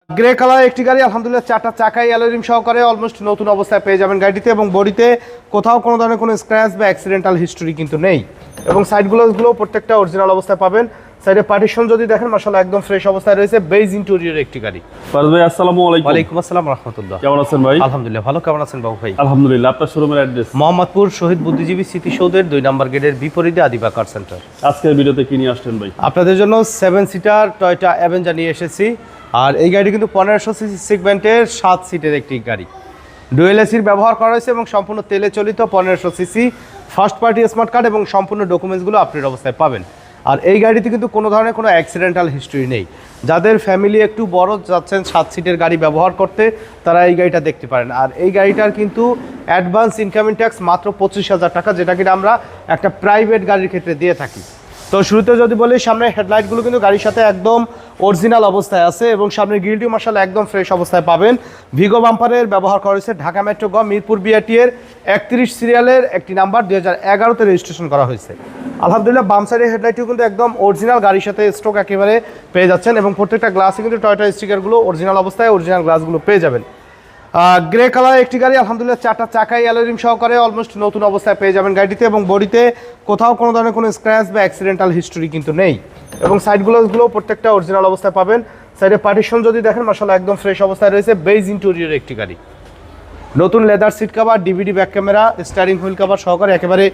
Grey colour একটি গাড়ি আলহামদুলিল্লাহ, চারটা চাকাই অ্যালয় রিম সহকারে অলমোস্ট নতুন অবস্থায় পেয়ে যাবেন গাড়িটিতে, এবং বডিতে কোথাও কোনো ধরনের কোনো স্ক্র্যাচ বা অ্যাক্সিডেন্টাল হিস্টরি কিন্তু নেই, এবং সাইড গ্লাসগুলো প্রত্যেকটা অরিজিনাল অবস্থায় পাবেন। সাইডে পার্টিশন যদি দেখেন মাশাআল্লাহ একদম ফ্রেশ অবস্থায় রয়েছে। বেজ ইন্টেরিয়র একটি গাড়ি। ফারুক ভাই আসসালামু আলাইকুম। ওয়ালাইকুম আসসালাম রাহমাতুল্লাহ। কেমন আছেন ভাই? আলহামদুলিল্লাহ ভালো, কেমন আছেন বাবু ভাই? আলহামদুলিল্লাহ। আপনার শোরুমের অ্যাড্রেস? মোহাম্মদপুর শহীদ বুদ্ধিজীবী স্মৃতিসৌধের 2 নম্বর গেটের বিপরীতে আদিবা কার সেন্টার। আজকের ভিডিওতে কি নিয়ে আসছেন ভাই? আপনাদের জন্য 7 সিটার টয়োটা অ্যাভেঞ্জার নিয়ে এসেছি। আর এই গাড়ি কিন্তু 1500 সিসি সেগমেন্টের 7 সিটের একটি গাড়ি। ডুয়েল এসির ব্যবহার করা হয়েছে এবং সম্পূর্ণ তেলে চালিত 1500 CC first party smart card, এবং সম্পূর্ণ ডকুমেন্টসগুলো আপডেট অবস্থায় পাবেন। আর এই গাড়িতে কিন্তু কোনো ধরনের কোনো অ্যাক্সিডেন্টাল হিস্ট্রি নেই। যাদের ফ্যামিলি একটু বড় যাচ্ছেন 7 সিটের গাড়ি ব্যবহার করতে, তারা এই গাড়িটা দেখতে পারেন। আর এই গাড়িটার কিন্তু অ্যাডভান্স ইনকামিং ট্যাক্স মাত্র 25,000 টাকা, যেটা কিনা আমরা একটা প্রাইভেট গাড়ির ক্ষেত্রে দিয়ে থাকি। তো শুরুতে যদি বলি, সামনের হেডলাইটগুলো কিন্তু গাড়ির সাথে একদম অরিজিনাল অবস্থায় আছে, এবং সামনের গ্রিলটি মাশাআল্লাহ একদম ফ্রেশ অবস্থায় পাবেন। ভিগো বাম্পারের ব্যবহার করা হয়েছে। ঢাকা মেট্রো গ মিরপুর বিআরটি এর 31 সিরিয়ালের একটি নাম্বার, 2011-তে রেজিস্ট্রেশন করা হয়েছে। আলহামদুলিল্লাহ বাম সাইডের হেডলাইটটিও কিন্তু একদম অরিজিনাল, গাড়ির সাথে স্টক একেবারে পেয়ে যাচ্ছেন, এবং প্রত্যেকটা গ্লাসে কিন্তু টয়োটা স্টিকারগুলো অরিজিনাল অবস্থায়, অরিজিনাল গ্লাসগুলো পেয়ে যাবেন। গ্রে কালার একটি গাড়ি আলহামদুলিল্লাহ, চারটা চাকাই অ্যালয় রিম সহকারে অলমোস্ট নতুন অবস্থায় পেয়ে যাবেন গাড়িটিতে, এবং বডিতে কোথাও কোনো ধরনের কোনো স্ক্র্যাচ বা অ্যাক্সিডেন্টাল হিস্টরি কিন্তু নেই, এবং সাইড গ্লাসগুলো প্রত্যেকটা অরিজিনাল অবস্থায় পাবেন। সাইডে পার্টিশন যদি দেখেন মাশাআল্লাহ একদম ফ্রেশ অবস্থায় রয়েছে। বেজ ইন্টেরিয়র একটি গাড়ি। নতুন leather seat cover, DVD back camera, steering wheel cover সহকারে একেবারে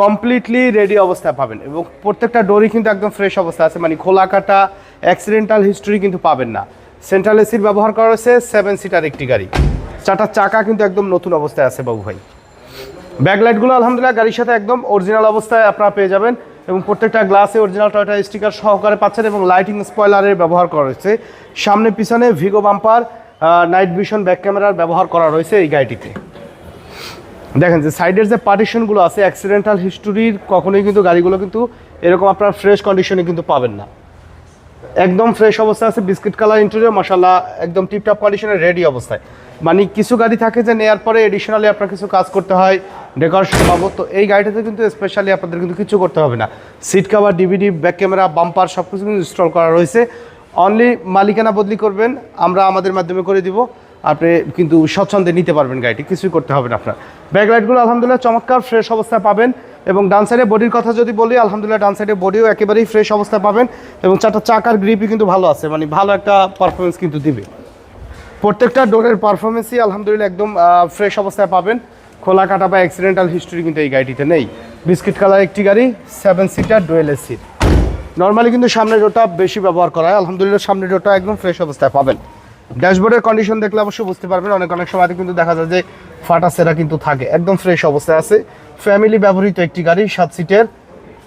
কমপ্লিটলি রেডি অবস্থায় পাবেন, এবং প্রত্যেকটা ডোরই কিন্তু একদম ফ্রেশ অবস্থায় আছে, মানে খোলা কাটা অ্যাক্সিডেন্টাল হিস্টরি কিন্তু পাবেন না। সেন্ট্রাল এসির ব্যবহার করা হয়েছে। 7 সিটার একটি গাড়ি। চারটা চাকা কিন্তু একদম নতুন অবস্থায় আছে বাবু ভাই। ব্যাকলাইটগুলো আলহামদুলিল্লাহ গাড়ির সাথে একদম অরিজিনাল অবস্থায় আপনারা পেয়ে যাবেন, এবং প্রত্যেকটা গ্লাসে অরিজিনাল টয়োটা স্টিকার সহকারে পাচ্ছেন, এবং লাইটিং স্পয়লারের ব্যবহার করা রয়েছে। সামনে পিছনে Vigo bumper, night vision back ক্যামেরার ব্যবহার করা রয়েছে এই গাড়িটিতে। দেখেন যে সাইডের যে পার্টিশনগুলো আছে, অ্যাক্সিডেন্টাল হিস্টোরির কখনোই কিন্তু গাড়িগুলো কিন্তু এরকম আপনার ফ্রেশ কন্ডিশনে কিন্তু পাবেন না। একদম ফ্রেশ অবস্থায় আছে। বিস্কিট কালার ইন্টেরিয়র মাশাআল্লাহ একদম টিপটপ কন্ডিশনে রেডি অবস্থায়। মানে কিছু গাড়ি থাকে যে নেয়ার পরে এডিশনালি আপনার কিছু কাজ করতে হয়, ডেকোরেশন বাবদ, তো এই গাড়িটাতে কিন্তু স্পেশালি আপনাদের কিন্তু কিছু করতে হবে না। Seat cover, DVD, back camera, bumper সব কিছু কিন্তু ইনস্টল করা রয়েছে। অনলি মালিকানা বদলি করবেন, আমরা আমাদের মাধ্যমে করে দিব, আপনি কিন্তু স্বচ্ছন্দে নিতে পারবেন গাড়িটি, কিছুই করতে হবে না আপনার। ব্যাকলাইটগুলো আলহামদুলিল্লাহ চমৎকার ফ্রেশ অবস্থায় পাবেন, এবং ডান সাইডে বডির কথা যদি বলি, আলহামদুলিল্লাহ ডান সাইডে বডিও একেবারেই ফ্রেশ অবস্থায় পাবেন, এবং চারটা চাকার গ্রিপই কিন্তু ভালো আছে, মানে ভালো একটা পারফরমেন্স কিন্তু দিবে। প্রত্যেকটা ডোরের পারফরমেন্সই আলহামদুলিল্লাহ একদম ফ্রেশ অবস্থায় পাবেন। খোলা কাটা বা অ্যাক্সিডেন্টাল হিস্টরি কিন্তু এই গাড়িটিতে নেই। বিস্কিট কালার একটি গাড়ি, 7 সিটার ডুয়েল এসি। নর্মালি কিন্তু সামনের ডোরটা বেশি ব্যবহার করা হয়। আলহামদুলিল্লাহ সামনের ডোরটা একদম ফ্রেশ অবস্থায় পাবেন। ড্যাশবোর্ডের কন্ডিশন দেখলে অবশ্যই বুঝতে পারবেন, অনেক সময় কিন্তু দেখা যায় যে ফাটা সেরা কিন্তু থাকে। একদম ফ্রেশ অবস্থায় আছে। ফ্যামিলি ব্যবহৃত একটি গাড়ি, 7 সিটের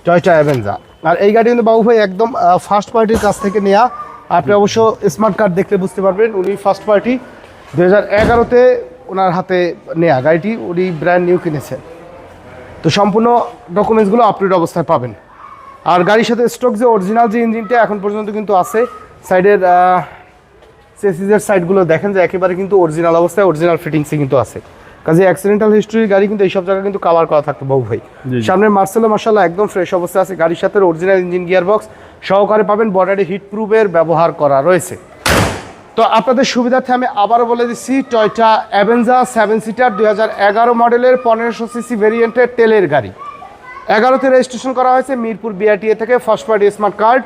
টয়োটা অ্যাভেঞ্জার। আর এই গাড়ি কিন্তু বাবু ভাই একদম ফার্স্ট পার্টির কাছ থেকে নেওয়া। আপনি অবশ্য স্মার্ট কার্ড দেখলে বুঝতে পারবেন উনি ফার্স্ট পার্টি 2011-তে ওনার হাতে নেওয়া গাড়িটি, উনি ব্র্যান্ড নিউ কিনেছেন। তো সম্পূর্ণ ডকুমেন্টসগুলো আপডেট অবস্থায় পাবেন। আর গাড়ির সাথে স্টক যে অরিজিনাল যে ইঞ্জিনটা এখন পর্যন্ত কিন্তু আছে, সাইডের চেসিসের সাইডগুলো দেখেন যে একেবারে কিন্তু অরিজিনাল অবস্থায়, অরিজিনাল ফিটিংসে কিন্তু আছে। কাজে অ্যাক্সিডেন্টাল হিস্ট্রির গাড়ি কিন্তু এইসব জায়গায় কিন্তু কাভার করা থাকতো বাবু ভাই। সামনের মার্সেলো মাশাআল্লাহ একদম ফ্রেশ অবস্থায় আছে। গাড়ির সাথে অরিজিনাল ইঞ্জিন গিয়ার বক্স সহকারে পাবেন। বর্ডারে হিট প্রুফের ব্যবহার করা রয়েছে। তো আপনাদের সুবিধার্থে আমি আবারও বলে দিচ্ছি, টয়োটা অ্যাভেঞ্জার 7 সিটার 2011 মডেলের 1500 সিসি ভেরিয়েন্টের তেলের গাড়ি। 11-তে রেজিস্ট্রেশন করা হয়েছে মিরপুর বিআরটি থেকে, ফার্স্ট পার্টি স্মার্ট কার্ড,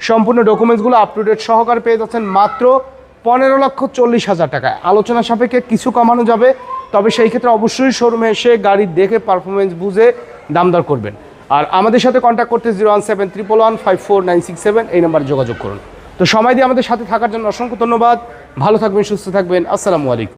সম্পূর্ণ ডকুমেন্টসগুলো আপ টু ডেট সহকারে পেয়ে যাচ্ছেন মাত্র 15,40,000 টাকায়। আলোচনা সাপেক্ষে কিছু কমানো যাবে, তবে সেই ক্ষেত্রে অবশ্যই শোরুমে এসে গাড়ি দেখে পারফরমেন্স বুঝে দামদর করবেন। আর আমাদের সাথে কন্ট্যাক্ট করতে 01711154967 এই নাম্বারে যোগাযোগ করুন। তো সময় দিয়ে আমাদের সাথে থাকার জন্য অসংখ্য ধন্যবাদ। ভালো থাকবেন, সুস্থ থাকবেন। আসসালামু আলাইকুম।